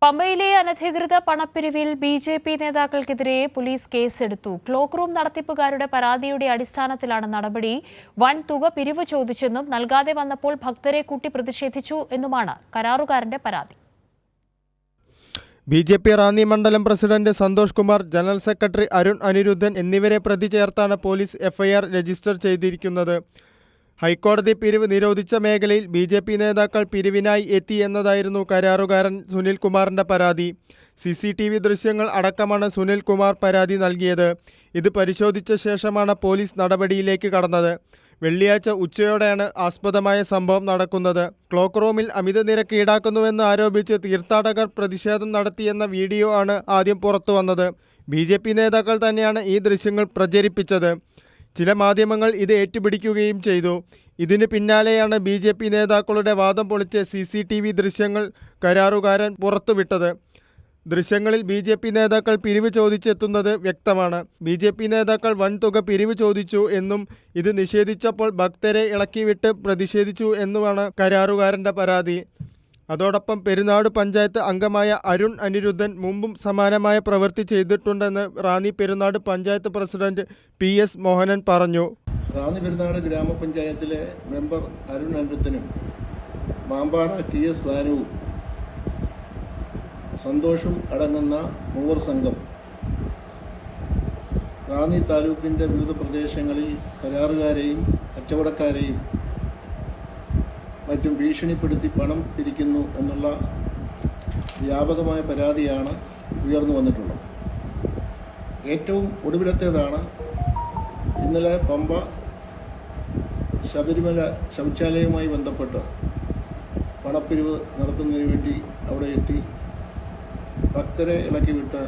പമ്പയിലെ അനധികൃത പണപ്പിരിവിൽ BJP. നേതാക്കൾക്കെതിരെ police കേസെടുത്തു. ക്ലോക്ക് റൂം നടത്തിപ്പുകാരുടെ പരാതിയുടെ അടിസ്ഥാനത്തിലാണ് നടപടി. വൻ തുക പിരിവ് ചോദിച്ചെന്നും നൽകാതെ വന്നപ്പോൾ ഭക്തരെ കൂട്ടി പ്രതിഷേധിച്ചു എന്നുമാണ് കരാറുകാരന്റെ പരാതി. ബി.ജെ.പി. റാന്നി മണ്ഡലം president Santhosh Kumar, general secretary Arun Aniruddhan എന്നിവരെ പ്രതി ചേർത്താണ് പോലീസ് എഫ്ഐആർ രജിസ്റ്റർ ചെയ്തിരിക്കുന്നത്. ഹൈക്കോടതി പിരിവ് നിരോധിച്ച മേഖലയിൽ ബി.ജെ.പി. നേതാക്കൾ പിരിവിനായി എത്തി എന്നതായിരുന്നു കരാറുകാരൻ സുനിൽ കുമാറിന്റെ പരാതി. CCTV ദൃശ്യങ്ങൾ അടക്കമാണ് സുനിൽ കുമാർ പരാതി നൽകിയത്. ഇത് പരിശോധിച്ച ശേഷമാണ് പോലീസ് നടപടിയിലേക്ക് കടന്നത്. വെള്ളിയാഴ്ച ഉച്ചയോടെയാണ് ആസ്പദമായ സംഭവം നടക്കുന്നത്. ക്ലോക്ക് റൂമിൽ അമിത നിരക്ക് ഈടാക്കുന്നുവെന്ന് ആരോപിച്ച് തീർത്ഥാടകർ പ്രതിഷേധം നടത്തിയെന്ന വീഡിയോ ആണ് ആദ്യം പുറത്തുവന്നത്. ബി.ജെ.പി. നേതാക്കൾ തന്നെയാണ് ഈ ദൃശ്യങ്ങൾ പ്രചരിപ്പിച്ചത്. ചില മാധ്യമങ്ങൾ ഇത് ഏറ്റുപിടിക്കുകയും ചെയ്തു. ഇതിന് പിന്നാലെയാണ് ബി.ജെ.പി. നേതാക്കളുടെ വാദം പൊളിച്ച് CCTV ദൃശ്യങ്ങൾ കരാറുകാരൻ പുറത്തുവിട്ടത്. ദൃശ്യങ്ങളിൽ ബി.ജെ.പി. നേതാക്കൾ പിരിവ് ചോദിച്ചെത്തുന്നത് വ്യക്തമാണ്. ബി.ജെ.പി. നേതാക്കൾ വൻതുക പിരിവ് ചോദിച്ചു എന്നും ഇത് നിഷേധിച്ചപ്പോൾ ഭക്തരെ ഇളക്കിവിട്ട് പ്രതിഷേധിച്ചു എന്നുമാണ് കരാറുകാരന്റെ പരാതി. അതോടൊപ്പം പെരുന്നാട് പഞ്ചായത്ത് അംഗമായ അരുൺ അനിരുദ്ധൻ മുമ്പും സമാനമായ പ്രവൃത്തി ചെയ്തിട്ടുണ്ടെന്ന് റാന്നി പെരുന്നാട് പഞ്ചായത്ത് പ്രസിഡന്റ് PS മോഹനൻ പറഞ്ഞു. റാന്നി പെരുന്നാട് ഗ്രാമപഞ്ചായത്തിലെ മെമ്പർ അരുൺ അനിരുദ്ധനും മാമ്പാറ TS സാനുവും സന്തോഷും അടങ്ങുന്ന മൂവർ സംഘം റാന്നി താലൂക്കിൻ്റെ വിവിധ പ്രദേശങ്ങളിൽ കരാറുകാരെയും കച്ചവടക്കാരെയും മറ്റും ഭീഷണിപ്പെടുത്തി പണം പിരിക്കുന്നു എന്നുള്ള വ്യാപകമായ പരാതിയാണ് ഉയർന്നു വന്നിട്ടുള്ളത്. ഏറ്റവും ഒടുവിലത്തേതാണ് ഇന്നലെ പമ്പ ശബരിമല ശൗചാലയവുമായി ബന്ധപ്പെട്ട് പണപ്പിരിവ് നടത്തുന്നതിന് വേണ്ടി അവിടെ എത്തി ഭക്തരെ ഇളക്കിവിട്ട്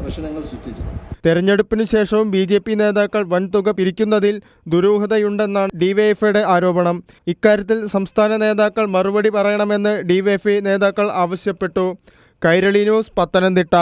പ്രശ്നങ്ങൾ സൃഷ്ടിച്ചത്. തെരഞ്ഞെടുപ്പിനു ശേഷവും ബി.ജെ.പി. നേതാക്കൾ വൻതുക പിരിക്കുന്നതിൽ ദുരൂഹതയുണ്ടെന്നാണ് ഡിവൈഎഫ്ഐയുടെ ആരോപണം. ഇക്കാര്യത്തിൽ സംസ്ഥാന നേതാക്കൾ മറുപടി പറയണമെന്ന് ഡിവൈഎഫ്ഐ നേതാക്കൾ ആവശ്യപ്പെട്ടു. കൈരളി ന്യൂസ്, പത്തനംതിട്ട.